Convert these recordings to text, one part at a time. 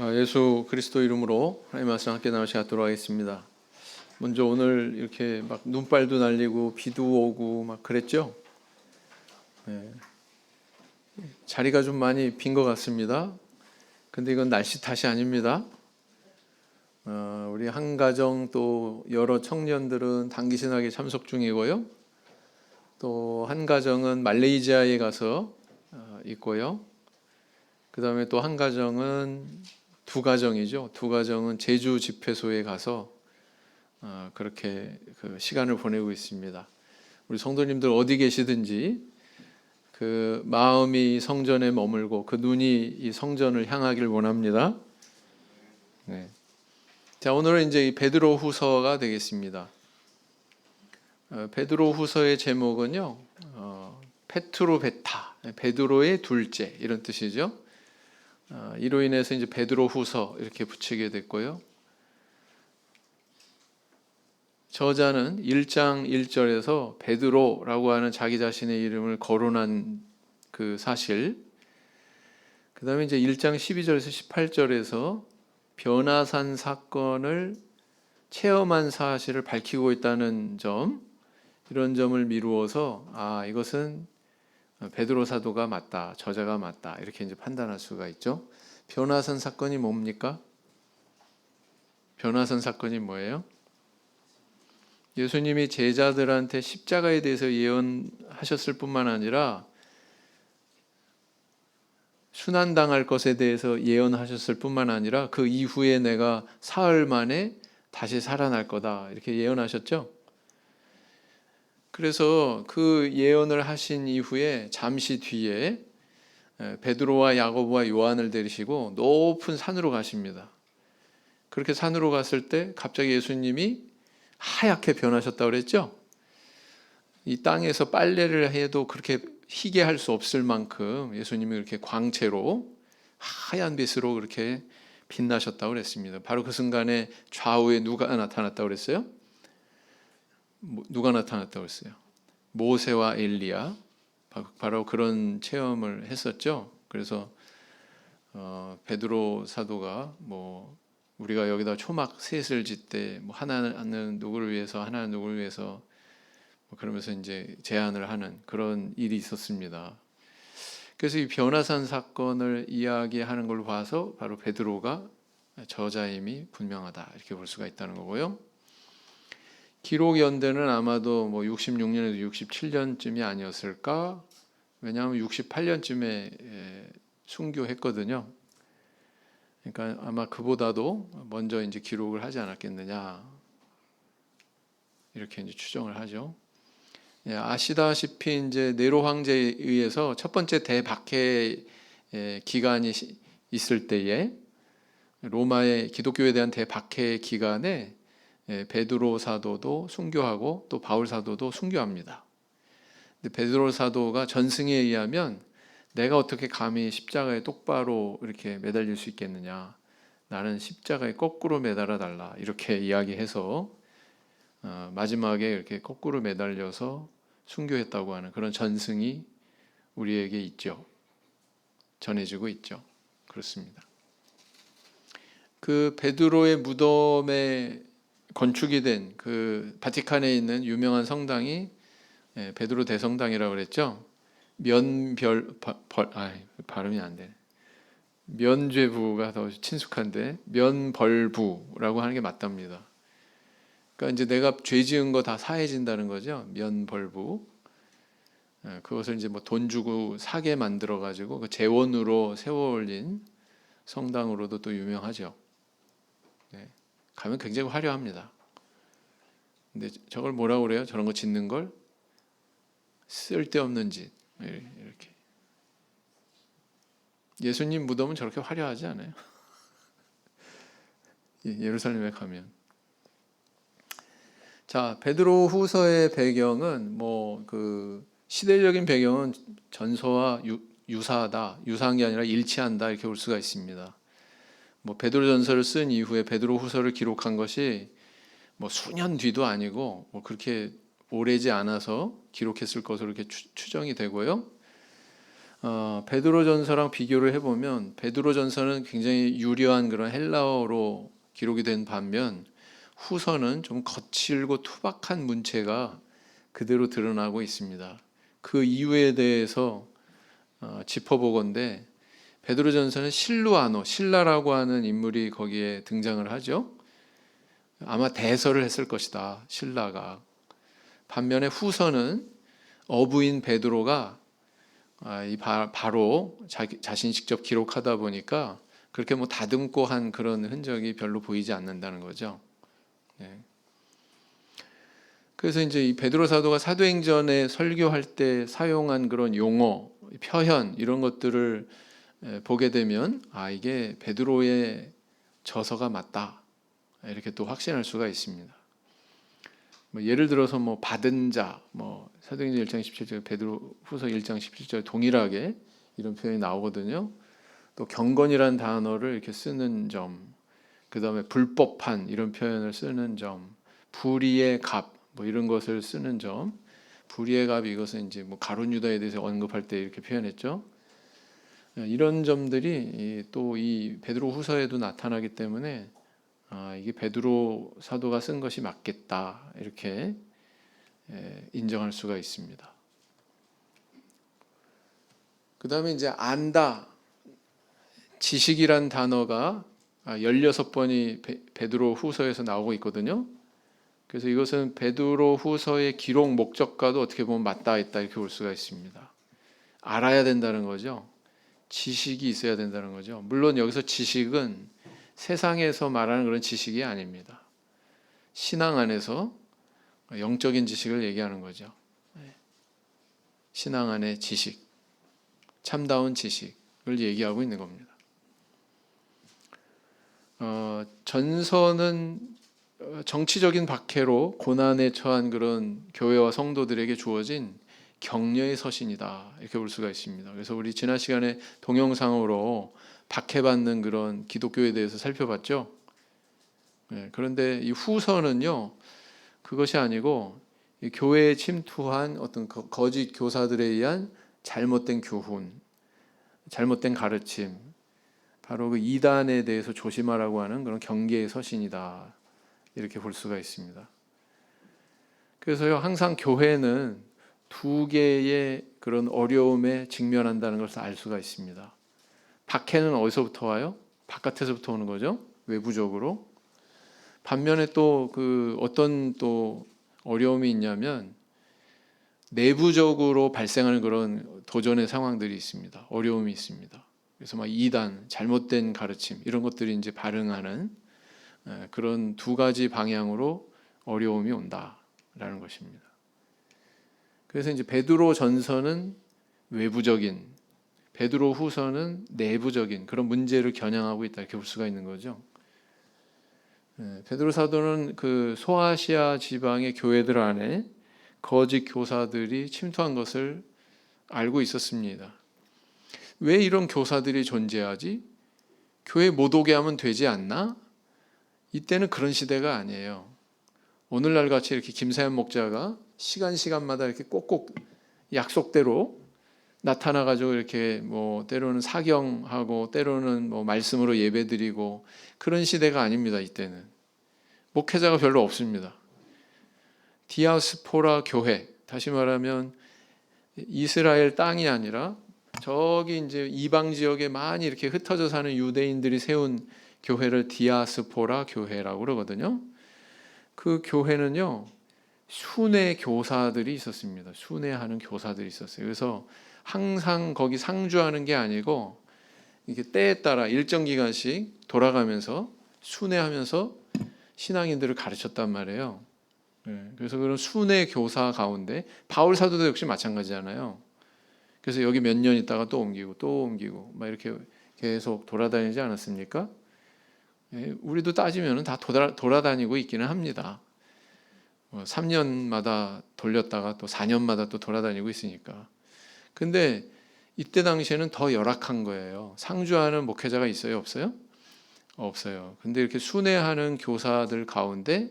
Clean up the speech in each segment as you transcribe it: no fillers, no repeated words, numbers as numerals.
예수 그리스도 이름으로 하나님 말씀 함께 나누시 갖도록 하겠습니다. 먼저 오늘 이렇게 막 눈발도 날리고 비도 오고 막 그랬죠? 네. 자리가 좀 많이 빈 것 같습니다. 근데 이건 날씨 탓이 아닙니다. 우리 한 가정 또 여러 청년들은 단기신학에 참석 중이고요. 또 한 가정은 말레이시아에 가서 있고요. 그 다음에 또 한 가정은 두 가정은 제주 집회소에 가서 그렇게 그 시간을 보내고 있습니다. 우리 성도님들 어디 계시든지 그 마음이 성전에 머물고 그 눈이 이 성전을 향하길 원합니다. 네. 자, 오늘은 이제 이 베드로후서가 되겠습니다. 베드로후서의 제목은요, 페트로베타, 베드로의 둘째 이런 뜻이죠. 이로 인해서 이제 베드로후서 이렇게 붙이게 됐고요. 저자는 1장 1절에서 베드로라고 하는 자기 자신의 이름을 거론한 그 사실, 그 다음에 이제 1장 12절에서 18절에서 변화산 사건을 체험한 사실을 밝히고 있다는 점, 이런 점을 미루어서 이것은 베드로 사도가 맞다, 저자가 맞다 이렇게 이제 판단할 수가 있죠. 변화산 사건이 뭡니까? 변화산 사건이 뭐예요? 예수님이 제자들한테 십자가에 대해서 예언하셨을 뿐만 아니라 순환당할 것에 대해서 예언하셨을 뿐만 아니라 그 이후에 내가 사흘 만에 다시 살아날 거다 이렇게 예언하셨죠. 그래서 그 예언을 하신 이후에 잠시 뒤에 베드로와 야고보와 요한을 데리시고 높은 산으로 가십니다. 그렇게 산으로 갔을 때 갑자기 예수님이 하얗게 변하셨다고 그랬죠. 이 땅에서 빨래를 해도 그렇게 희게 할 수 없을 만큼 예수님이 그렇게 광채로 하얀 빛으로 그렇게 빛나셨다고 그랬습니다. 바로 그 순간에 좌우에 누가 나타났다고 그랬어요? 누가 나타났다고 했어요? 모세와 엘리야. 바로 그런 체험을 했었죠. 그래서 베드로 사도가 우리가 여기다 초막 셋을 짓되 하나는 누구를 위해서 하나는 누구를 위해서 그러면서 이제 제안을 하는 그런 일이 있었습니다. 그래서 이 변화산 사건을 이야기하는 걸 봐서 바로 베드로가 저자임이 분명하다 이렇게 볼 수가 있다는 거고요. 기록 연대는 아마도 66년에서 67년쯤이 아니었을까? 왜냐하면 68년쯤에 순교했거든요. 그러니까 아마 그보다도 먼저 이제 기록을 하지 않았겠느냐 이렇게 이제 추정을 하죠. 아시다시피 이제 네로 황제에 의해서 첫 번째 대박해 기간이 있을 때에 로마의 기독교에 대한 대박해 기간에 베드로 사도도 순교하고 또 바울 사도도 순교합니다. 근데 베드로 사도가 전승에 의하면 내가 어떻게 감히 십자가에 똑바로 이렇게 매달릴 수 있겠느냐, 나는 십자가에 거꾸로 매달아 달라 이렇게 이야기해서 마지막에 이렇게 거꾸로 매달려서 순교했다고 하는 그런 전승이 우리에게 있죠. 전해지고 있죠. 그렇습니다. 그 베드로의 무덤에 건축이 된 그 바티칸에 있는 유명한 성당이 베드로 대성당이라고 그랬죠. 발음이 안 되네. 면죄부가 더 친숙한데 면벌부라고 하는 게 맞답니다. 그러니까 이제 내가 죄 지은 거 다 사해진다는 거죠. 면벌부. 그것을 이제 돈 주고 사게 만들어 가지고 그 재원으로 세워 올린 성당으로도 또 유명하죠. 네. 가면 굉장히 화려합니다. 근데 저걸 뭐라고 그래요? 저런 거 짓는 걸 쓸데없는 짓 이렇게. 예수님 무덤은 저렇게 화려하지 않아요? 예루살렘에 가면. 자, 베드로후서의 배경은 그 시대적인 배경은 전서와 유사하다, 유사한 게 아니라 일치한다 이렇게 볼 수가 있습니다. 베드로전서를 쓴 이후에 베드로후서를 기록한 것이 수년 뒤도 아니고 그렇게 오래지 않아서 기록했을 것으로 이렇게 추정이 되고요. 베드로전서랑 비교를 해보면 베드로전서는 굉장히 유려한 그런 헬라어로 기록이 된 반면 후서는 좀 거칠고 투박한 문체가 그대로 드러나고 있습니다. 그 이유에 대해서 짚어보건대 베드로전서는 실루아노, 신라라고 하는 인물이 거기에 등장을 하죠. 아마 대서를 했을 것이다, 신라가. 반면에 후서는 어부인 베드로가 바로 자신이 직접 기록하다 보니까 그렇게 뭐 다듬고 한 그런 흔적이 별로 보이지 않는다는 거죠. 네. 그래서 이제 이 베드로 사도가 사도행전에 설교할 때 사용한 그런 용어, 표현 이런 것들을 보게 되면 이게 베드로의 저서가 맞다 이렇게 또 확신할 수가 있습니다. 뭐 예를 들어서 뭐 받은 자, 뭐 사도행전 1장 17절, 베드로후서 1장 17절 동일하게 이런 표현이 나오거든요. 또 경건이라는 단어를 이렇게 쓰는 점, 그 다음에 불법한 이런 표현을 쓰는 점, 불의의 값, 뭐 이런 것을 쓰는 점, 불의의 값 이것은 이제 뭐 가룟 유다에 대해서 언급할 때 이렇게 표현했죠. 이런 점들이 또 이 베드로후서에도 나타나기 때문에 이게 베드로 사도가 쓴 것이 맞겠다 이렇게 인정할 수가 있습니다. 그 다음에 이제 안다, 지식이란 단어가 16번이 베드로 후서에서 나오고 있거든요. 그래서 이것은 베드로 후서의 기록 목적과도 어떻게 보면 맞닿아 있다 이렇게 볼 수가 있습니다. 알아야 된다는 거죠. 지식이 있어야 된다는 거죠. 물론 여기서 지식은 세상에서 말하는 그런 지식이 아닙니다. 신앙 안에서 영적인 지식을 얘기하는 거죠. 신앙 안의 지식, 참다운 지식을 얘기하고 있는 겁니다. 전서는 정치적인 박해로 고난에 처한 그런 교회와 성도들에게 주어진 격려의 서신이다 이렇게 볼 수가 있습니다. 그래서 우리 지난 시간에 동영상으로 박해받는 그런 기독교에 대해서 살펴봤죠. 그런데 이 후서는요 그것이 아니고 이 교회에 침투한 어떤 거짓 교사들에 의한 잘못된 교훈, 잘못된 가르침, 바로 그 이단에 대해서 조심하라고 하는 그런 경계의 서신이다 이렇게 볼 수가 있습니다. 그래서요 항상 교회는 두 개의 그런 어려움에 직면한다는 것을 알 수가 있습니다. 박해는 어디서부터 와요? 바깥에서부터 오는 거죠. 외부적으로. 반면에 또 그 어떤 또 어려움이 있냐면 내부적으로 발생하는 그런 도전의 상황들이 있습니다. 어려움이 있습니다. 그래서 막 이단, 잘못된 가르침 이런 것들이 이제 발응하는 그런 두 가지 방향으로 어려움이 온다라는 것입니다. 그래서 이제 베드로 전서는 외부적인, 베드로 후서는 내부적인 그런 문제를 겨냥하고 있다 이렇게 볼 수가 있는 거죠. 베드로 사도는 그 소아시아 지방의 교회들 안에 거짓 교사들이 침투한 것을 알고 있었습니다. 왜 이런 교사들이 존재하지? 교회 못 오게 하면 되지 않나? 이때는 그런 시대가 아니에요. 오늘날 같이 이렇게 김사연 목자가 시간마다 이렇게 꼭꼭 약속대로 나타나가지고 이렇게 뭐 때로는 사경하고 때로는 뭐 말씀으로 예배드리고 그런 시대가 아닙니다. 이때는 목회자가 별로 없습니다. 디아스포라 교회, 다시 말하면 이스라엘 땅이 아니라 저기 이제 이방 지역에 많이 이렇게 흩어져 사는 유대인들이 세운 교회를 디아스포라 교회라고 그러거든요. 그 교회는요 순회 교사들이 있었습니다. 순회하는 교사들이 있었어요. 그래서 항상 거기 상주하는 게 아니고 이게 때에 따라 일정 기간씩 돌아가면서 순회하면서 신앙인들을 가르쳤단 말이에요. 그래서 그런 순회 교사 가운데 바울 사도도 역시 마찬가지잖아요. 그래서 여기 몇 년 있다가 또 옮기고 막 이렇게 계속 돌아다니지 않았습니까? 우리도 따지면 다 돌아다니고 있기는 합니다. 3년마다 돌렸다가 또 4년마다 또 돌아다니고 있으니까. 근데 이때 당시에는 더 열악한 거예요. 상주하는 목회자가 있어요? 없어요? 없어요. 근데 이렇게 순회하는 교사들 가운데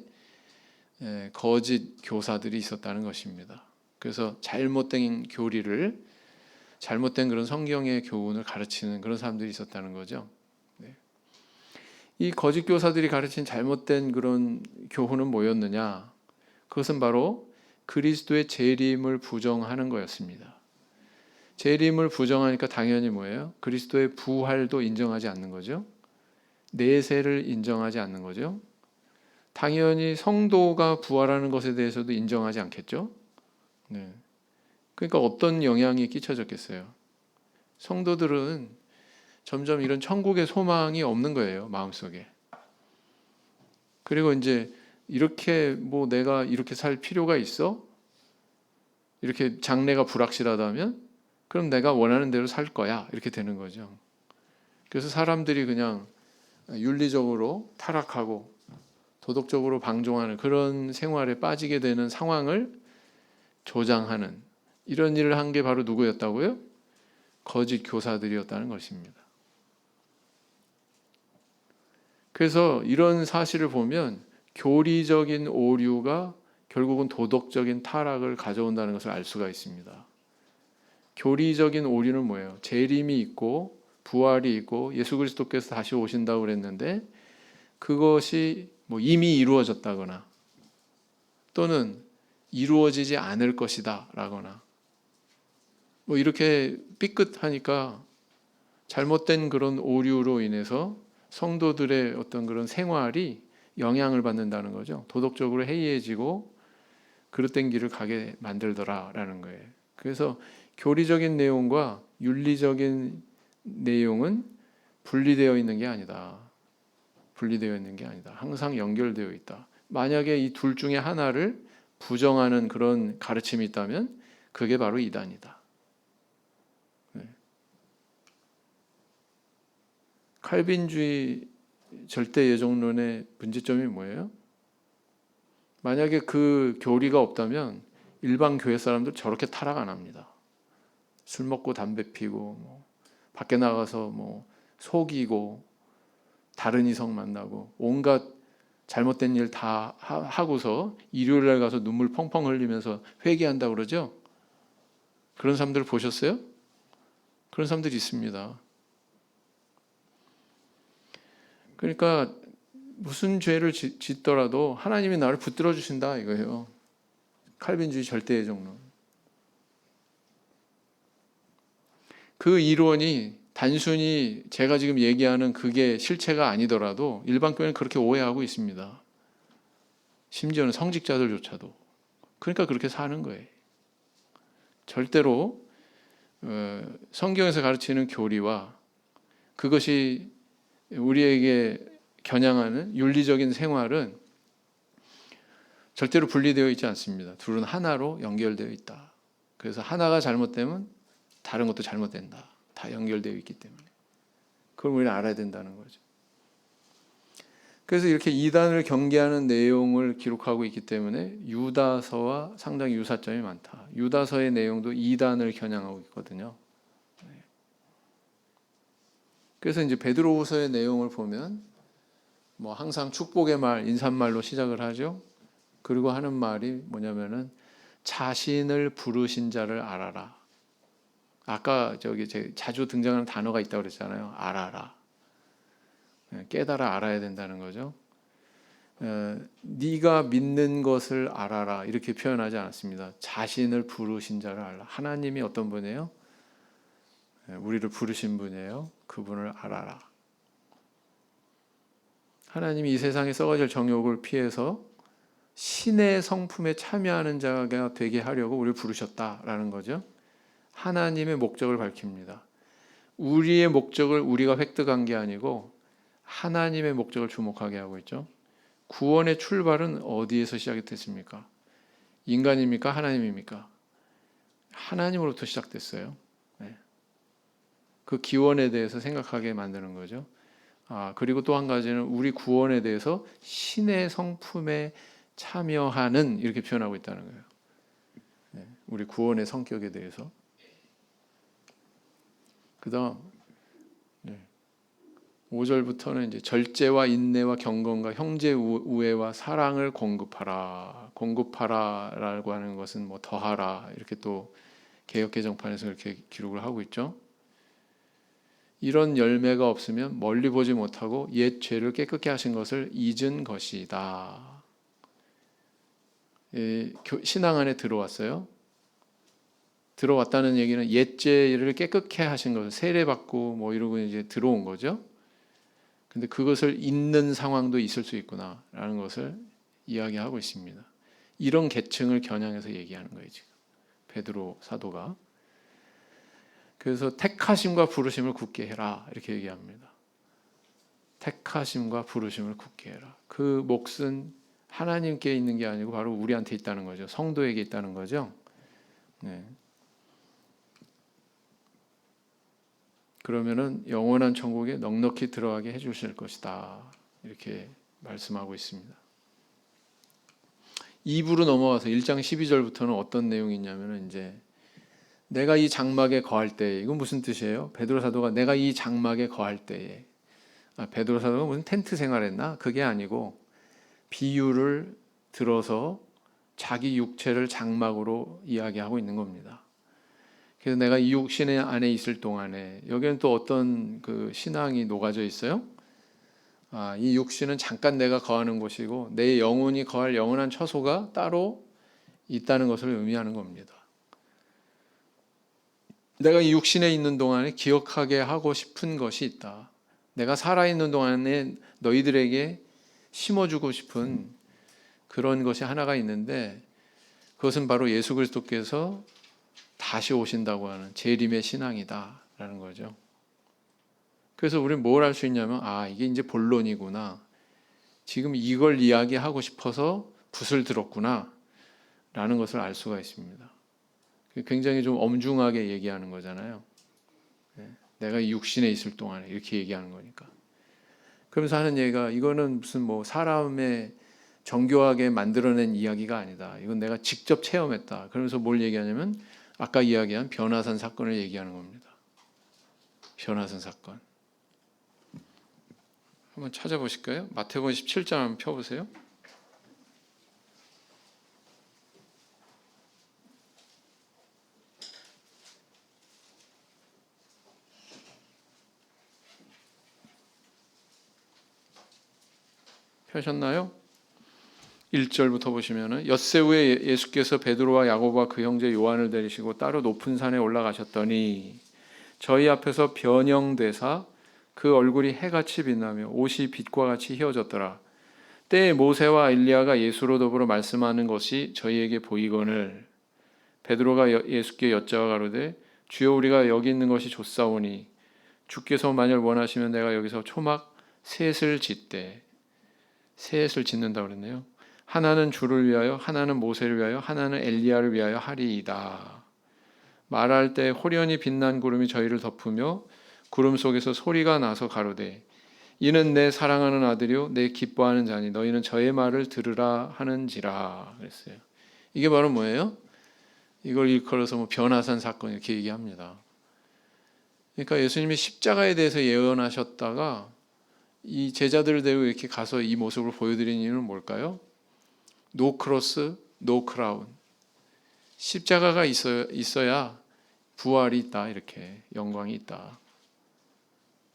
거짓 교사들이 있었다는 것입니다. 그래서 잘못된 교리를 잘못된 그런 성경의 교훈을 가르치는 그런 사람들이 있었다는 거죠. 네. 이 거짓 교사들이 가르친 잘못된 그런 교훈은 뭐였느냐? 그것은 바로 그리스도의 재림을 부정하는 거였습니다. 재림을 부정하니까 당연히 뭐예요? 그리스도의 부활도 인정하지 않는 거죠. 내세를 인정하지 않는 거죠. 당연히 성도가 부활하는 것에 대해서도 인정하지 않겠죠. 네. 그러니까 어떤 영향이 끼쳐졌겠어요? 성도들은 점점 이런 천국의 소망이 없는 거예요, 마음속에. 그리고 이제 이렇게 뭐 내가 이렇게 살 필요가 있어? 이렇게 장래가 불확실하다면 그럼 내가 원하는 대로 살 거야. 이렇게 되는 거죠. 그래서 사람들이 그냥 윤리적으로 타락하고 도덕적으로 방종하는 그런 생활에 빠지게 되는 상황을 조장하는 이런 일을 한 게 바로 누구였다고요? 거짓 교사들이었다는 것입니다. 그래서 이런 사실을 보면 교리적인 오류가 결국은 도덕적인 타락을 가져온다는 것을 알 수가 있습니다. 교리적인 오류는 뭐예요? 재림이 있고 부활이 있고 예수 그리스도께서 다시 오신다고 그랬는데 그것이 뭐 이미 이루어졌다거나 또는 이루어지지 않을 것이다 라거나 뭐 이렇게 삐끗하니까 잘못된 그런 오류로 인해서 성도들의 어떤 그런 생활이 영향을 받는다는 거죠. 도덕적으로 해이해지고 그릇된 길을 가게 만들더라라는 거예요. 그래서 교리적인 내용과 윤리적인 내용은 분리되어 있는 게 아니다. 분리되어 있는 게 아니다. 항상 연결되어 있다. 만약에 이 둘 중에 하나를 부정하는 그런 가르침이 있다면 그게 바로 이단이다. 네. 칼빈주의 절대 예정론의 문제점이 뭐예요? 만약에 그 교리가 없다면 일반 교회 사람들 저렇게 타락 안 합니다. 술 먹고 담배 피고 뭐 밖에 나가서 뭐 속이고 다른 이성 만나고 온갖 잘못된 일 다 하고서 일요일 날 가서 눈물 펑펑 흘리면서 회개한다고 그러죠. 그런 사람들 보셨어요? 그런 사람들이 있습니다. 그러니까 무슨 죄를 짓더라도 하나님이 나를 붙들어 주신다 이거예요. 칼빈주의 절대예정론. 그 이론이 단순히 제가 지금 얘기하는 그게 실체가 아니더라도 일반 교회는 그렇게 오해하고 있습니다. 심지어는 성직자들조차도. 그러니까 그렇게 사는 거예요. 절대로 성경에서 가르치는 교리와 그것이 우리에게 겨냥하는 윤리적인 생활은 절대로 분리되어 있지 않습니다. 둘은 하나로 연결되어 있다. 그래서 하나가 잘못되면 다른 것도 잘못된다. 다 연결되어 있기 때문에. 그걸 우리는 알아야 된다는 거죠. 그래서 이렇게 이단을 경계하는 내용을 기록하고 있기 때문에 유다서와 상당히 유사점이 많다. 유다서의 내용도 이단을 겨냥하고 있거든요. 그래서 이제 베드로후서의 내용을 보면 뭐 항상 축복의 말, 인사말로 시작을 하죠. 그리고 하는 말이 뭐냐면은 자신을 부르신 자를 알아라. 아까 저기 자주 등장하는 단어가 있다고 그랬잖아요. 알아라. 깨달아 알아야 된다는 거죠. 네가 믿는 것을 알아라 이렇게 표현하지 않았습니다. 자신을 부르신 자를 알라. 하나님이 어떤 분이에요? 우리를 부르신 분이에요. 그분을 알아라. 하나님이 이 세상에 썩어질 정욕을 피해서 신의 성품에 참여하는 자가 되게 하려고 우리를 부르셨다라는 거죠. 하나님의 목적을 밝힙니다. 우리의 목적을 우리가 획득한 게 아니고 하나님의 목적을 주목하게 하고 있죠. 구원의 출발은 어디에서 시작이 됐습니까? 인간입니까? 하나님입니까? 하나님으로부터 시작됐어요. 네. 그 기원에 대해서 생각하게 만드는 거죠. 그리고 또 한 가지는 우리 구원에 대해서 신의 성품에 참여하는 이렇게 표현하고 있다는 거예요. 네. 우리 구원의 성격에 대해서. 그다음 5절부터는 이제 절제와 인내와 경건과 형제 우애와 사랑을 공급하라. 공급하라라고 하는 것은 뭐 더하라 이렇게 또 개역개정판에서 이렇게 기록을 하고 있죠. 이런 열매가 없으면 멀리 보지 못하고 옛 죄를 깨끗게 하신 것을 잊은 것이다. 신앙 안에 들어왔어요. 들어왔다는 얘기는 옛 죄를 깨끗게 하신 것을 세례받고 뭐 이러고 이제 들어온 거죠. 근데 그것을 잊는 상황도 있을 수 있구나라는 것을 이야기하고 있습니다. 이런 계층을 겨냥해서 얘기하는 거예요, 지금 베드로 사도가. 그래서 택하심과 부르심을 굳게 해라 이렇게 얘기합니다. 택하심과 부르심을 굳게 해라. 그 몫은 하나님께 있는 게 아니고 바로 우리한테 있다는 거죠. 성도에게 있다는 거죠. 네. 그러면은 영원한 천국에 넉넉히 들어가게 해주실 것이다. 이렇게 말씀하고 있습니다. 2부로 넘어가서 1장 12절부터는 어떤 내용이 있냐면은 이제 내가 이 장막에 거할 때에, 이건 무슨 뜻이에요? 베드로 사도가 내가 이 장막에 거할 때에, 베드로 사도가 무슨 텐트 생활했나? 그게 아니고 비유를 들어서 자기 육체를 장막으로 이야기하고 있는 겁니다. 그래서 내가 이 육신 안에 있을 동안에, 여기는 또 어떤 그 신앙이 녹아져 있어요? 이 육신은 잠깐 내가 거하는 곳이고 내 영혼이 거할 영원한 처소가 따로 있다는 것을 의미하는 겁니다. 내가 이 육신에 있는 동안에 기억하게 하고 싶은 것이 있다. 내가 살아있는 동안에 너희들에게 심어주고 싶은 그런 것이 하나가 있는데, 그것은 바로 예수 그리스도께서 다시 오신다고 하는 재림의 신앙이다라는 거죠. 그래서 우리는 뭘 할 수 있냐면, 이게 이제 본론이구나, 지금 이걸 이야기하고 싶어서 붓을 들었구나 라는 것을 알 수가 있습니다. 굉장히 좀 엄중하게 얘기하는 거잖아요. 내가 이 육신에 있을 동안에 이렇게 얘기하는 거니까. 그러면서 하는 얘기가, 이거는 무슨 뭐 사람의 정교하게 만들어낸 이야기가 아니다. 이건 내가 직접 체험했다. 그러면서 뭘 얘기하냐면 아까 이야기한 변화산 사건을 얘기하는 겁니다. 변화산 사건. 한번 찾아보실까요? 마태복음 17장 한번 펴보세요. 펴셨나요? 1절부터 보시면은, 엿새 후에 예수께서 베드로와 야고보와 그 형제 요한을 데리시고 따로 높은 산에 올라가셨더니 저희 앞에서 변형되사 그 얼굴이 해같이 빛나며 옷이 빛과 같이 휘어졌더라. 때에 모세와 엘리야가 예수로 더불어 말씀하는 것이 저희에게 보이거늘 베드로가 예수께 여짜와 가로되 주여 우리가 여기 있는 것이 좋사오니 주께서 만일 원하시면 내가 여기서 초막 셋을 짓되, 셋을 짓는다 그랬네요. 하나는 주를 위하여, 하나는 모세를 위하여, 하나는 엘리야를 위하여 하리이다. 말할 때 호련히 빛난 구름이 저희를 덮으며 구름 속에서 소리가 나서 가로되 이는 내 사랑하는 아들이요 내 기뻐하는 자니 너희는 저의 말을 들으라 하는지라 그랬어요. 이게 바로 뭐예요? 이걸 일컬어서 뭐 변화산 사건 이렇게 얘기합니다. 그러니까 예수님이 십자가에 대해서 예언하셨다가 이 제자들을 데리고 이렇게 가서 이 모습을 보여드린 이유는 뭘까요? 노 크로스, 노 크라운. 십자가가 있어야 부활이 있다, 이렇게 영광이 있다.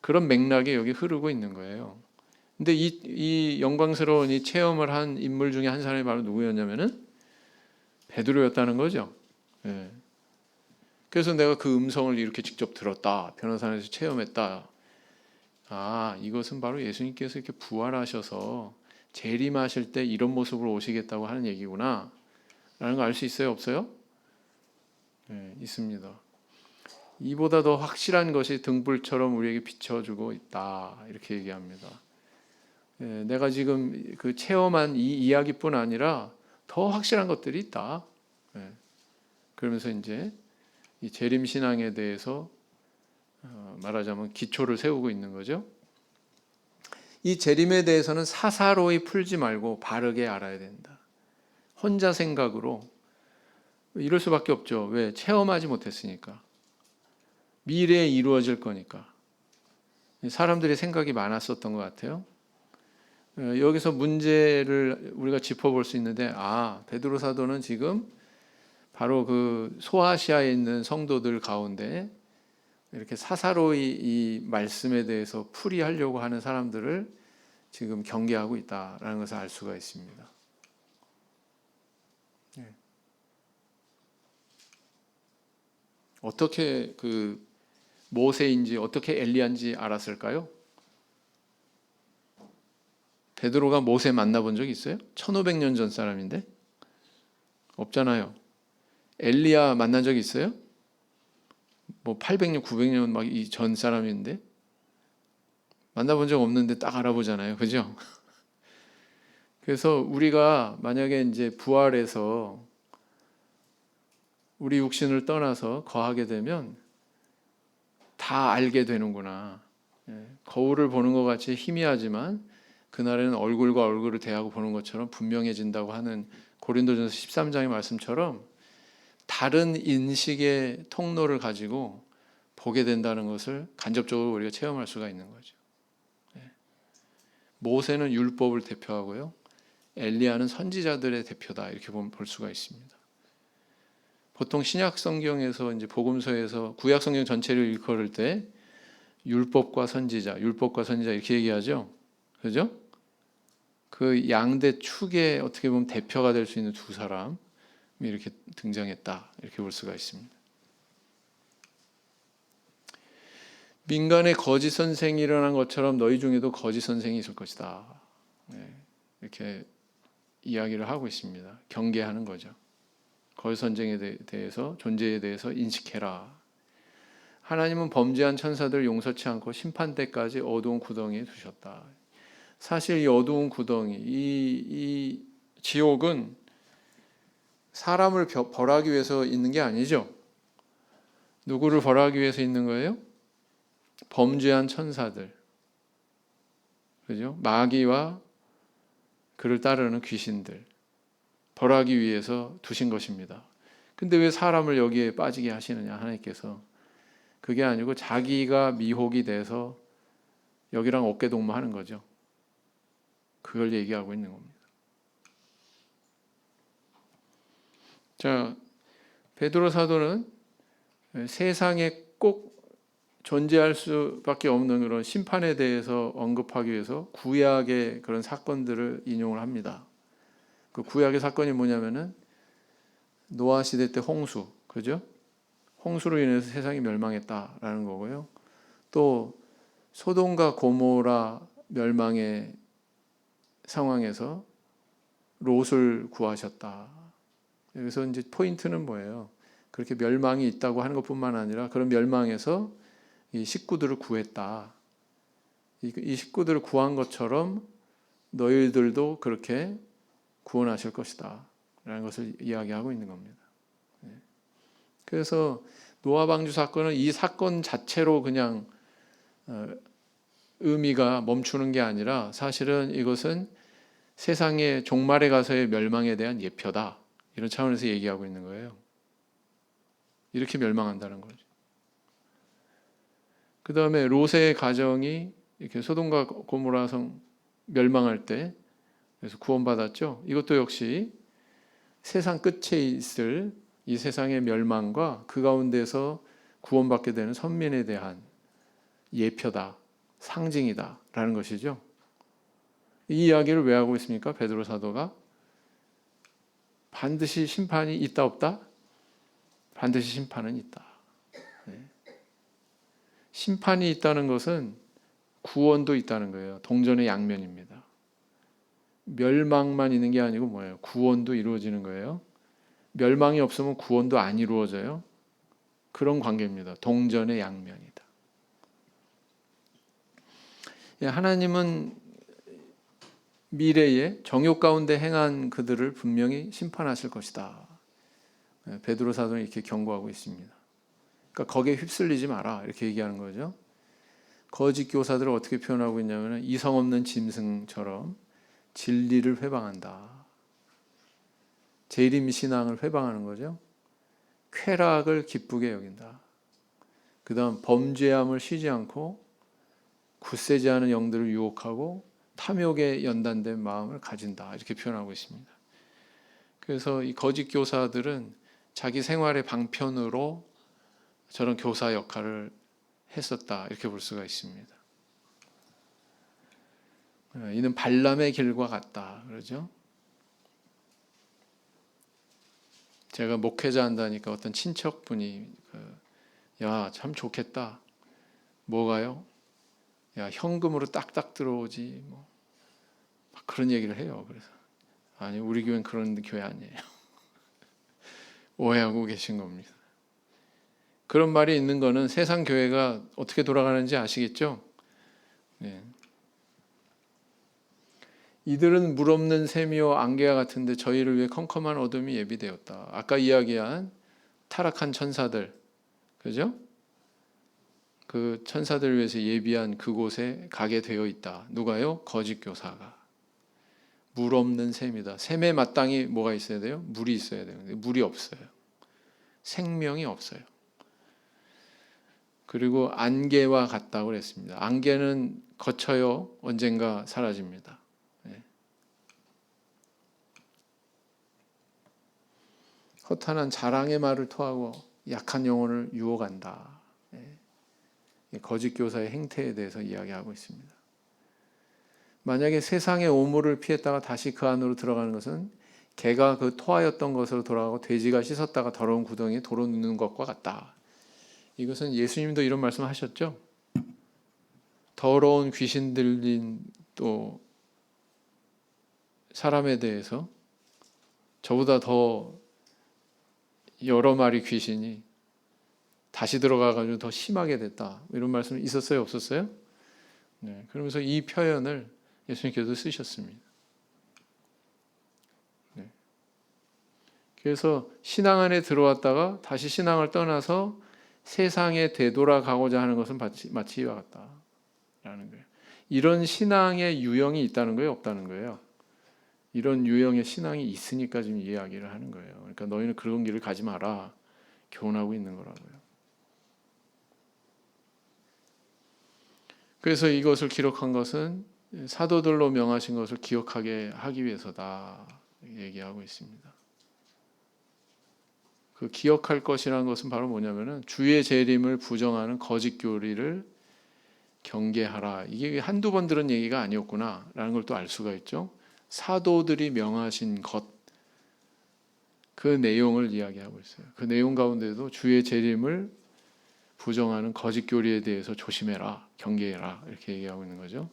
그런 맥락이 여기 흐르고 있는 거예요. 근데 이 영광스러운 이 체험을 한 인물 중에 한 사람이 바로 누구였냐면은 베드로였다는 거죠. 예. 그래서 내가 그 음성을 이렇게 직접 들었다, 변호사에서 체험했다. 이것은 바로 예수님께서 이렇게 부활하셔서 재림하실 때 이런 모습으로 오시겠다고 하는 얘기구나 라는 거 알 수 있어요? 없어요? 네, 있습니다. 이보다 더 확실한 것이 등불처럼 우리에게 비춰주고 있다 이렇게 얘기합니다. 내가 지금 그 체험한 이 이야기뿐 아니라 더 확실한 것들이 있다. 그러면서 이제 이 재림 신앙에 대해서 말하자면 기초를 세우고 있는 거죠. 이 재림에 대해서는 사사로이 풀지 말고 바르게 알아야 된다. 혼자 생각으로 이럴 수밖에 없죠. 왜? 체험하지 못했으니까. 미래에 이루어질 거니까. 사람들이 생각이 많았었던 것 같아요. 여기서 문제를 우리가 짚어볼 수 있는데, 베드로 사도는 지금 바로 그 소아시아에 있는 성도들 가운데 이렇게 사사로이 이 말씀에 대해서 풀이하려고 하는 사람들을 지금 경계하고 있다라는 것을 알 수가 있습니다. 어떻게 그 모세인지 어떻게 엘리야인지 알았을까요? 베드로가 모세 만나본 적 있어요? 1500년 전 사람인데? 없잖아요. 엘리야 만난 적 있어요? 뭐 800년, 900년 막 이 전 사람인데? 만나본 적 없는데 딱 알아보잖아요. 그죠? 그래서 우리가 만약에 이제 부활해서 우리 육신을 떠나서 거하게 되면 다 알게 되는구나. 거울을 보는 것 같이 희미하지만 그날에는 얼굴과 얼굴을 대하고 보는 것처럼 분명해진다고 하는 고린도전서 13장의 말씀처럼 다른 인식의 통로를 가지고 보게 된다는 것을 간접적으로 우리가 체험할 수가 있는 거죠. 모세는 율법을 대표하고요. 엘리야는 선지자들의 대표다. 이렇게 볼 수가 있습니다. 보통 신약 성경에서 이제 복음서에서 구약 성경 전체를 일컬을 때 율법과 선지자 이렇게 얘기하죠. 그죠? 그 양대 축의 어떻게 보면 대표가 될 수 있는 두 사람이 이렇게 등장했다. 이렇게 볼 수가 있습니다. 민간에 거짓 선생이 일어난 것처럼 너희 중에도 거짓 선생이 있을 것이다. 이렇게 이야기를 하고 있습니다. 경계하는 거죠. 거짓 선생에 대해서 존재에 대해서 인식해라. 하나님은 범죄한 천사들 용서치 않고 심판대까지 어두운 구덩이에 두셨다. 사실 이 어두운 구덩이, 이 지옥은 사람을 벌하기 위해서 있는 게 아니죠. 누구를 벌하기 위해서 있는 거예요? 범죄한 천사들, 그죠? 마귀와 그를 따르는 귀신들 벌하기 위해서 두신 것입니다. 근데 왜 사람을 여기에 빠지게 하시느냐, 하나님께서. 그게 아니고 자기가 미혹이 돼서 여기랑 어깨동무하는 거죠. 그걸 얘기하고 있는 겁니다. 자, 베드로 사도는 세상에 꼭 존재할 수밖에 없는 그런 심판에 대해서 언급하기 위해서 구약의 그런 사건들을 인용을 합니다. 그 구약의 사건이 뭐냐면은 노아 시대 때 홍수, 그죠? 홍수로 인해서 세상이 멸망했다라는 거고요. 또 소돔과 고모라 멸망의 상황에서 롯을 구하셨다. 여기서 이제 포인트는 뭐예요? 그렇게 멸망이 있다고 하는 것뿐만 아니라 그런 멸망에서 이 식구들을 구했다. 이 식구들을 구한 것처럼 너희들도 그렇게 구원하실 것이다. 라는 것을 이야기하고 있는 겁니다. 그래서 노아 방주 사건은 이 사건 자체로 그냥 의미가 멈추는 게 아니라 사실은 이것은 세상의 종말에 가서의 멸망에 대한 예표다. 이런 차원에서 얘기하고 있는 거예요. 이렇게 멸망한다는 거죠. 그 다음에 롯의 가정이 이렇게 소돔과 고모라 성 멸망할 때 그래서 구원받았죠. 이것도 역시 세상 끝에 있을 이 세상의 멸망과 그 가운데서 구원받게 되는 선민에 대한 예표다, 상징이다 라는 것이죠. 이 이야기를 왜 하고 있습니까? 베드로 사도가 반드시 심판이 있다 없다? 반드시 심판은 있다. 심판이 있다는 것은 구원도 있다는 거예요. 동전의 양면입니다. 멸망만 있는 게 아니고 뭐예요? 구원도 이루어지는 거예요. 멸망이 없으면 구원도 안 이루어져요. 그런 관계입니다. 동전의 양면이다. 하나님은 미래에 정욕 가운데 행한 그들을 분명히 심판하실 것이다. 베드로 사도는 이렇게 경고하고 있습니다. 그러니까 거기에 휩쓸리지 마라 이렇게 얘기하는 거죠. 거짓 교사들을 어떻게 표현하고 있냐면 이성 없는 짐승처럼 진리를 회방한다. 재림 신앙을 회방하는 거죠. 쾌락을 기쁘게 여긴다. 그 다음 범죄함을 쉬지 않고 굳세지 않은 영들을 유혹하고 탐욕에 연단된 마음을 가진다. 이렇게 표현하고 있습니다. 그래서 이 거짓 교사들은 자기 생활의 방편으로 저런 교사 역할을 했었다, 이렇게 볼 수가 있습니다. 이는 발람의 길과 같다 그러죠. 제가 목회자 한다니까 어떤 친척분이 야, 참 좋겠다. 뭐가요? 야, 현금으로 딱딱 들어오지. 뭐 막 그런 얘기를 해요. 그래서 아니, 우리 교회는 그런 교회 아니에요. 오해하고 계신 겁니다. 그런 말이 있는 거는 세상 교회가 어떻게 돌아가는지 아시겠죠? 네. 이들은 물 없는 샘이요 안개와 같은데 저희를 위해 컴컴한 어둠이 예비되었다. 아까 이야기한 타락한 천사들, 그죠? 그 천사들을 위해서 예비한 그곳에 가게 되어 있다. 누가요? 거짓 교사가. 물 없는 샘이다. 샘에 마땅히 뭐가 있어야 돼요? 물이 있어야 돼요. 물이 없어요. 생명이 없어요. 그리고 안개와 같다고 그랬습니다. 안개는 거쳐요. 언젠가 사라집니다. 허탄한 자랑의 말을 토하고 약한 영혼을 유혹한다. 거짓 교사의 행태에 대해서 이야기하고 있습니다. 만약에 세상의 오물을 피했다가 다시 그 안으로 들어가는 것은 개가 그 토하였던 것으로 돌아가고 돼지가 씻었다가 더러운 구덩이에 도로 눕는 것과 같다. 이것은 예수님도 이런 말씀하셨죠. 더러운 귀신 들린 또 사람에 대해서 저보다 더 여러 마리 귀신이 다시 들어가가지고 더 심하게 됐다. 이런 말씀 있었어요? 없었어요? 네, 그러면서 이 표현을 예수님께서 쓰셨습니다. 네. 그래서 신앙 안에 들어왔다가 다시 신앙을 떠나서 세상에 되돌아가고자 하는 것은 마치 이와 같다라는 거예요. 이런 신앙의 유형이 있다는 거예요? 없다는 거예요? 이런 유형의 신앙이 있으니까 지금 이야기를 하는 거예요. 그러니까 너희는 그런 길을 가지 마라. 교훈하고 있는 거라고요. 그래서 이것을 기록한 것은 사도들로 명하신 것을 기억하게 하기 위해서다 얘기하고 있습니다. 그 기억할 것이라는 것은 바로 뭐냐면은 주의 재림을 부정하는 거짓 교리를 경계하라. 이게 한두 번 들은 얘기가 아니었구나라는 걸 또 알 수가 있죠. 사도들이 명하신 것, 그 내용을 이야기하고 있어요. 그 내용 가운데도 주의 재림을 부정하는 거짓 교리에 대해서 조심해라, 경계해라 이렇게 얘기하고 있는 거죠.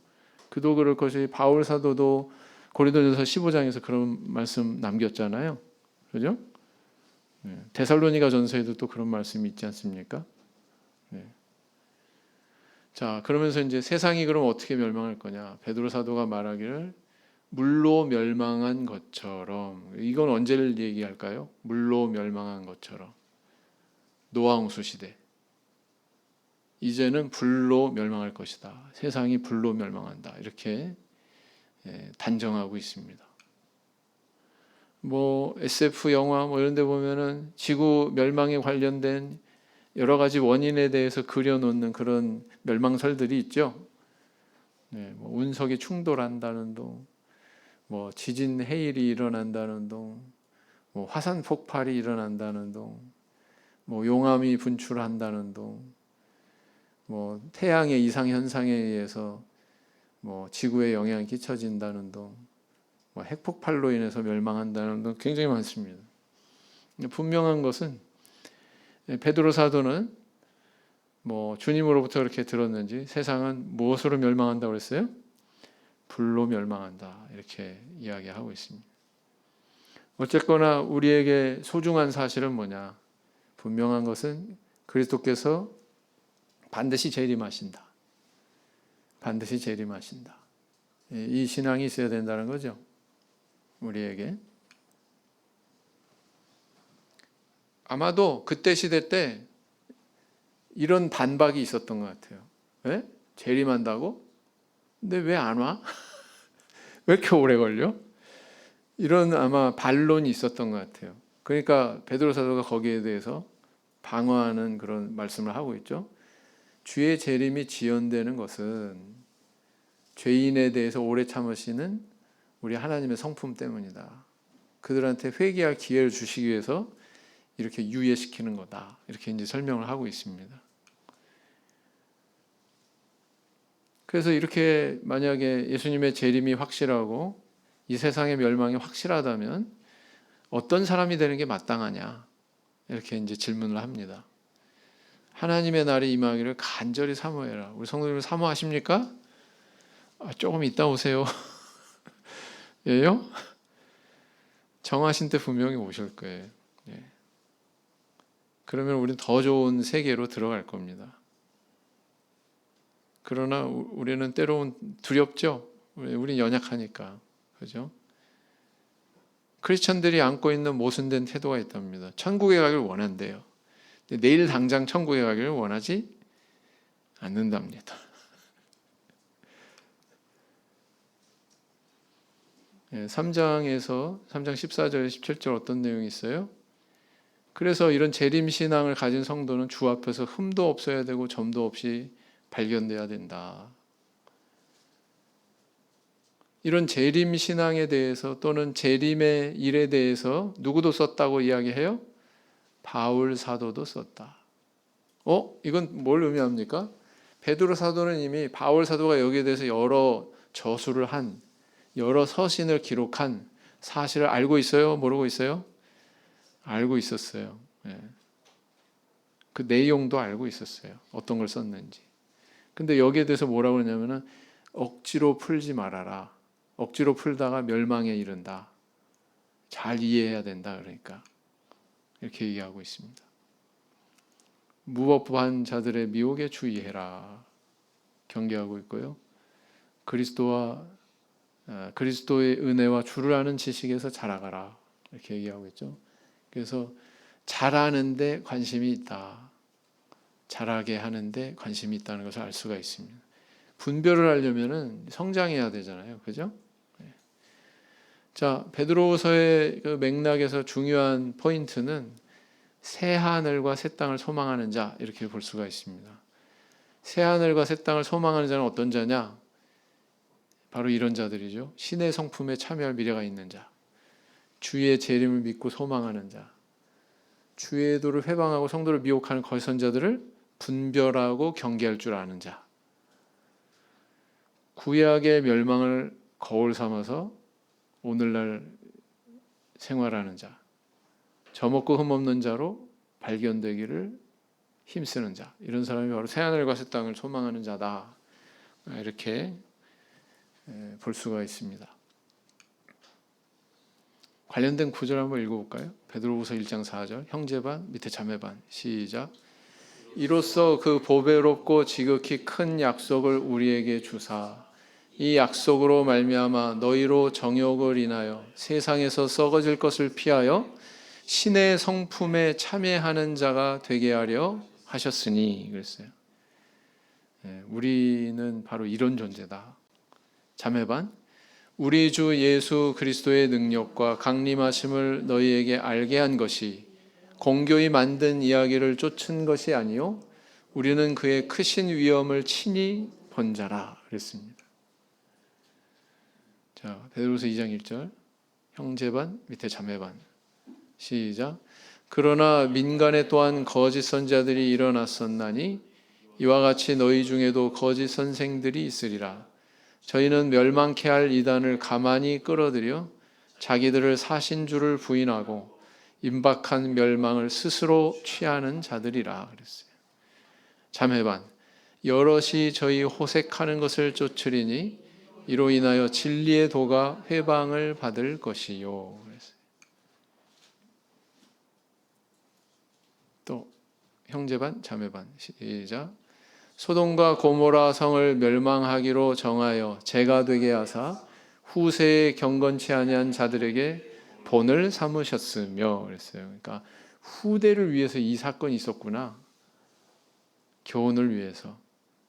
그도 그럴 것이 바울 사도도 고린도전서 15장에서 그런 말씀 남겼잖아요. 그죠? 네. 데살로니가 전서에도 또 그런 말씀이 있지 않습니까? 네. 자, 그러면서 이제 세상이 그럼 어떻게 멸망할 거냐? 베드로 사도가 말하기를 물로 멸망한 것처럼. 이건 언제를 얘기할까요? 물로 멸망한 것처럼. 노아 홍수 시대. 이제는 불로 멸망할 것이다. 세상이 불로 멸망한다. 이렇게 단정하고 있습니다. 뭐 SF 영화 뭐 이런 데 보면은 지구 멸망에 관련된 여러 가지 원인에 대해서 그려놓는 그런 멸망설들이 있죠. 네, 뭐 운석이 충돌한다는 동, 뭐 지진 해일이 일어난다는 동, 뭐 화산 폭발이 일어난다는 동, 뭐 용암이 분출한다는 동, 뭐 태양의 이상 현상에 의해서 뭐 지구에 영향이 끼쳐진다는 동, 뭐 핵폭발로 인해서 멸망한다는 동 굉장히 많습니다. 분명한 것은 베드로 사도는 뭐 주님으로부터 그렇게 들었는지 세상은 무엇으로 멸망한다고 그랬어요? 불로 멸망한다 이렇게 이야기하고 있습니다. 어쨌거나 우리에게 소중한 사실은 뭐냐? 분명한 것은 그리스도께서 반드시 재림하신다. 반드시 재림하신다. 이 신앙이 있어야 된다는 거죠. 우리에게. 아마도 그때 시대 때 이런 반박이 있었던 것 같아요. 왜? 재림한다고? 근데 왜 안 와? 왜 이렇게 오래 걸려? 이런 아마 반론이 있었던 것 같아요. 그러니까 베드로 사도가 거기에 대해서 방어하는 그런 말씀을 하고 있죠. 주의 재림이 지연되는 것은 죄인에 대해서 오래 참으시는 우리 하나님의 성품 때문이다. 그들한테 회개할 기회를 주시기 위해서 이렇게 유예시키는 거다. 이렇게 이제 설명을 하고 있습니다. 그래서 이렇게 만약에 예수님의 재림이 확실하고 이 세상의 멸망이 확실하다면 어떤 사람이 되는 게 마땅하냐? 이렇게 이제 질문을 합니다. 하나님의 날이 임하기를 간절히 사모해라. 우리 성도님을 사모하십니까? 조금 이따 오세요. 예요? 정하신 때 분명히 오실 거예요. 예. 그러면 우리는 더 좋은 세계로 들어갈 겁니다. 그러나 우리는 때로는 두렵죠. 우리는 연약하니까. 그죠? 크리스천들이 안고 있는 모순된 태도가 있답니다. 천국에 가길 원한대요. 내일 당장 천국에 가기를 원하지 않는답니다. 3장에서 3장 14절 17절 어떤 내용이 있어요? 그래서 이런 재림신앙을 가진 성도는 주 앞에서 흠도 없어야 되고 점도 없이 발견돼야 된다. 이런 재림신앙에 대해서 또는 재림의 일에 대해서 누구도 썼다고 이야기해요? 바울 사도도 썼다. 이건 뭘 의미합니까? 베드로 사도는 이미 바울 사도가 여기에 대해서 여러 저술을 한, 여러 서신을 기록한 사실을 알고 있어요? 모르고 있어요? 알고 있었어요. 그 내용도 알고 있었어요. 어떤 걸 썼는지. 근데 여기에 대해서 뭐라고 그러냐면은 억지로 풀지 말아라. 억지로 풀다가 멸망에 이른다. 잘 이해해야 된다. 그러니까 이렇게 얘기하고 있습니다. 무법한 자들의 미혹에 주의해라. 경계하고 있고요. 그리스도의 은혜와 주를 아는 지식에서 자라가라. 이렇게 얘기하고 있죠. 그래서 잘하는데 관심이 있다. 잘하게 하는데 관심이 있다는 것을 알 수가 있습니다. 분별을 하려면은 성장해야 되잖아요. 그죠? 자, 베드로서의 그 맥락에서 중요한 포인트는 새 하늘과 새 땅을 소망하는 자 이렇게 볼 수가 있습니다. 새 하늘과 새 땅을 소망하는 자는 어떤 자냐? 바로 이런 자들이죠. 신의 성품에 참여할 미래가 있는 자, 주의 재림을 믿고 소망하는 자, 주의 도를 회방하고 성도를 미혹하는 거짓선자들을 분별하고 경계할 줄 아는 자, 구약의 멸망을 거울 삼아서 오늘날 생활하는 자, 저먹고 흠없는 자로 발견되기를 힘쓰는 자, 이런 사람이 바로 새하늘과 새 땅을 소망하는 자다. 이렇게 볼 수가 있습니다. 관련된 구절 한번 읽어볼까요? 베드로후서 1장 4절 형제반 밑에 자매반 시작. 이로써 그 보배롭고 지극히 큰 약속을 우리에게 주사 이 약속으로 말미암아 너희로 정욕을 인하여 세상에서 썩어질 것을 피하여 신의 성품에 참여하는 자가 되게 하려 하셨으니 그랬어요. 우리는 바로 이런 존재다. 자매반 우리 주 예수 그리스도의 능력과 강림하심을 너희에게 알게 한 것이 공교히 만든 이야기를 쫓은 것이 아니요 우리는 그의 크신 위엄을 친히 본 자라 그랬습니다. 자, 베드로서 2장 1절 형제반 밑에 자매반 시작. 그러나 민간에 또한 거짓 선자들이 일어났었나니 이와 같이 너희 중에도 거짓 선생들이 있으리라. 저희는 멸망케 할 이단을 가만히 끌어들여 자기들을 사신 줄을 부인하고 임박한 멸망을 스스로 취하는 자들이라 그랬어요. 자매반 여럿이 저희 호색하는 것을 쫓으리니 이로 인하여 진리의 도가 회방을 받을 것이요. 그랬어요. 또 형제반 자매반 시작. 소돔과 고모라 성을 멸망하기로 정하여 죄가 되게 하사 후세에 경건치 아니한 자들에게 본을 삼으셨으며 그랬어요. 그러니까 후대를 위해서 이 사건이 있었구나. 교훈을 위해서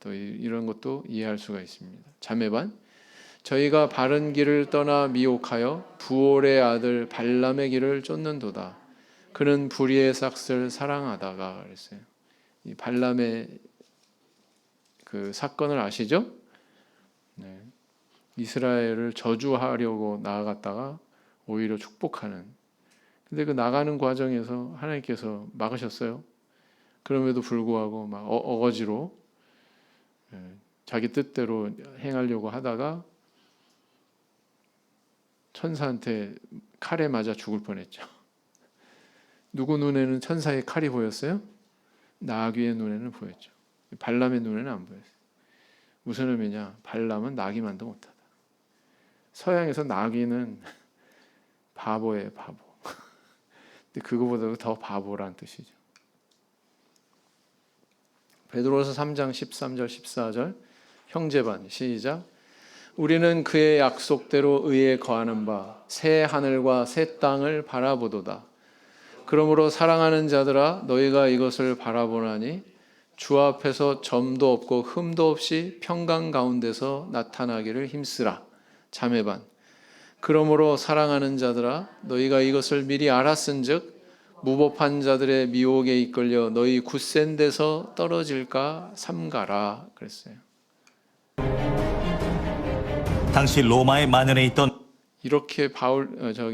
또 이런 것도 이해할 수가 있습니다. 자매반 저희가 바른 길을 떠나 미혹하여 부올의 아들 발람의 길을 쫓는도다. 그는 불의의 삭슬 사랑하다가 그랬어요. 이 발람의 그 사건을 아시죠? 네. 이스라엘을 저주하려고 나아갔다가 오히려 축복하는 근데 그 나가는 과정에서 하나님께서 막으셨어요. 그럼에도 불구하고 막 어거지로 자기 뜻대로 행하려고 하다가 천사한테 칼에 맞아 죽을 뻔했죠. 누구 눈에는 천사의 칼이 보였어요? 나귀의 눈에는 보였죠. 발람의 눈에는 안 보였어요. 무슨 의미냐? 발람은 나귀만도 못하다. 서양에서 나귀는 바보예요, 바보. 근데 그거보다도 더 바보란 뜻이죠. 베드로서 3장 13절 14절 형제반 시작. 우리는 그의 약속대로 의에 거하는 바 새 하늘과 새 땅을 바라보도다. 그러므로 사랑하는 자들아 너희가 이것을 바라보나니 주 앞에서 점도 없고 흠도 없이 평강 가운데서 나타나기를 힘쓰라. 자매반 그러므로 사랑하는 자들아 너희가 이것을 미리 알았은즉 무법한 자들의 미혹에 이끌려 너희 굳센 데서 떨어질까 삼가라 그랬어요. 당시 로마에 만연해 있던 이렇게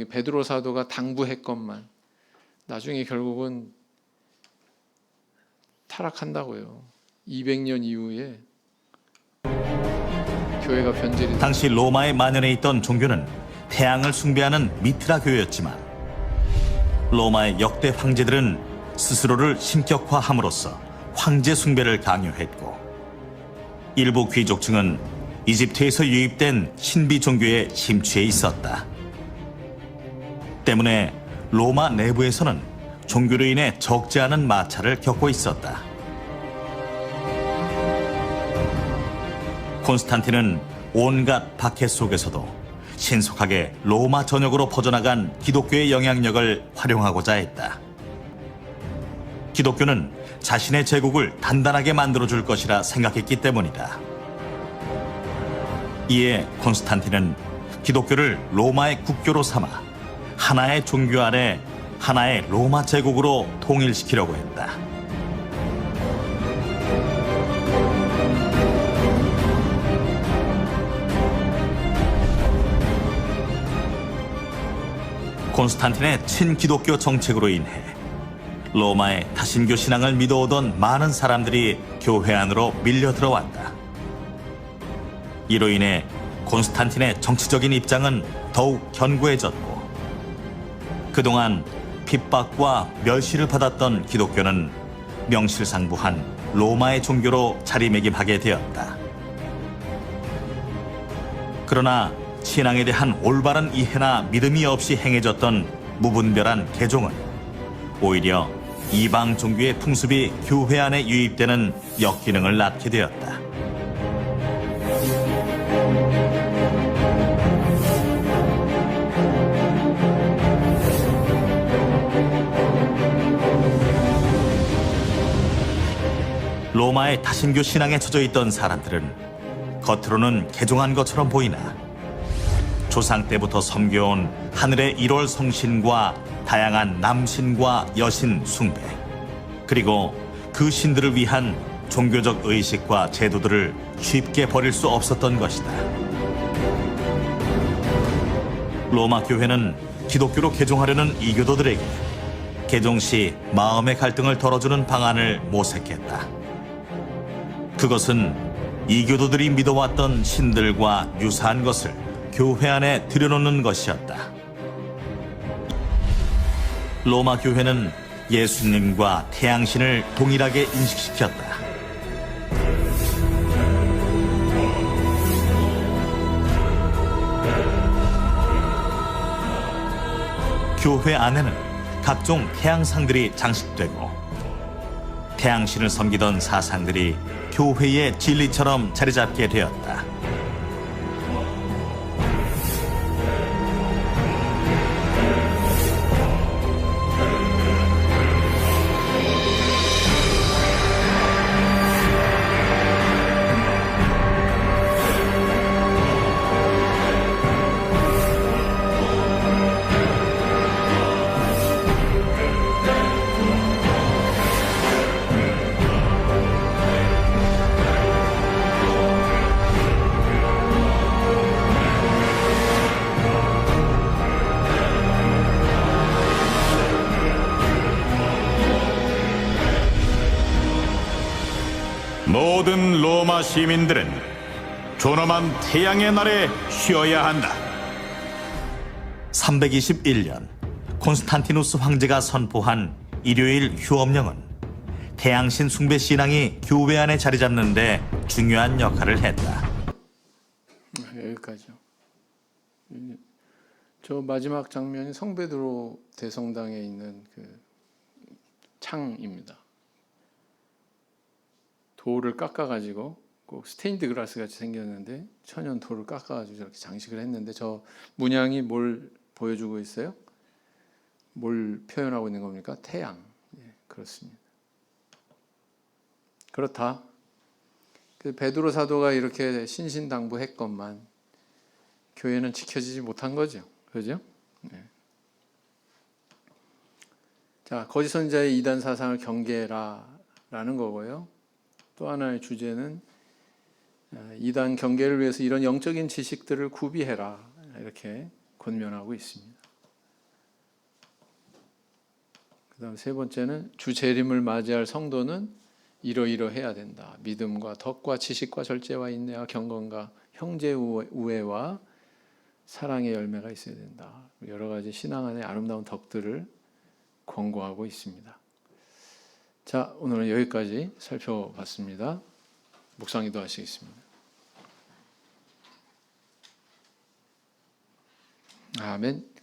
베드로 사도가 당부했건만 나중에 결국은 타락한다고요. 200년 이후에 교회가 변질이 당시 로마에 만연해 있던 종교는 태양을 숭배하는 미트라 교회였지만 로마의 역대 황제들은 스스로를 신격화함으로써 황제 숭배를 강요했고 일부 귀족층은 이집트에서 유입된 신비 종교에 심취해 있었다. 때문에 로마 내부에서는 종교로 인해 적지 않은 마찰을 겪고 있었다. 콘스탄틴은 온갖 박해 속에서도 신속하게 로마 전역으로 퍼져나간 기독교의 영향력을 활용하고자 했다. 기독교는 자신의 제국을 단단하게 만들어줄 것이라 생각했기 때문이다. 이에 콘스탄틴은 기독교를 로마의 국교로 삼아 하나의 종교 아래 하나의 로마 제국으로 통일시키려고 했다. 콘스탄틴의 친기독교 정책으로 인해 로마의 다신교 신앙을 믿어오던 많은 사람들이 교회 안으로 밀려 들어왔다. 이로 인해 콘스탄틴의 정치적인 입장은 더욱 견고해졌고 그동안 핍박과 멸시를 받았던 기독교는 명실상부한 로마의 종교로 자리매김하게 되었다. 그러나 신앙에 대한 올바른 이해나 믿음이 없이 행해졌던 무분별한 개종은 오히려 이방 종교의 풍습이 교회 안에 유입되는 역기능을 낳게 되었다. 로마의 다신교 신앙에 젖어 있던 사람들은 겉으로는 개종한 것처럼 보이나 조상 때부터 섬겨온 하늘의 1월 성신과 다양한 남신과 여신 숭배 그리고 그 신들을 위한 종교적 의식과 제도들을 쉽게 버릴 수 없었던 것이다. 로마 교회는 기독교로 개종하려는 이교도들에게 개종 시 마음의 갈등을 덜어주는 방안을 모색했다. 그것은 이교도들이 믿어왔던 신들과 유사한 것을 교회 안에 들여놓는 것이었다. 로마 교회는 예수님과 태양신을 동일하게 인식시켰다. 교회 안에는 각종 태양상들이 장식되고 태양신을 섬기던 사상들이 교회의 진리처럼 자리 잡게 되었다. 모든 로마 시민들은 존엄한 태양의 날에 쉬어야 한다. 321년 콘스탄티누스 황제가 선포한 일요일 휴업령은 태양신 숭배 신앙이 교회 안에 자리 잡는 데 중요한 역할을 했다. 여기까지요. 저 마지막 장면이 성베드로 대성당에 있는 그 창입니다. 돌을 깎아가지고 꼭 스테인드 글라스 같이 생겼는데 천연 돌을 깎아가지고 저렇게 장식을 했는데 저 문양이 뭘 보여주고 있어요? 뭘 표현하고 있는 겁니까? 태양. 예, 그렇습니다. 그렇다. 그 베드로 사도가 이렇게 신신당부했건만 교회는 지켜지지 못한 거죠. 그죠? 네. 자, 거짓 선지자의 이단 사상을 경계라라는 거고요. 또 하나의 주제는 이단 경계를 위해서 이런 영적인 지식들을 구비해라 이렇게 권면하고 있습니다. 그다음 세 번째는 주 재림을 맞이할 성도는 이러이러해야 된다. 믿음과 덕과 지식과 절제와 인내와 경건과 형제 우애와 사랑의 열매가 있어야 된다. 여러 가지 신앙 안에 아름다운 덕들을 권고하고 있습니다. 자, 오늘은 여기까지 살펴봤습니다. 묵상 기도하시겠습니다. 아멘.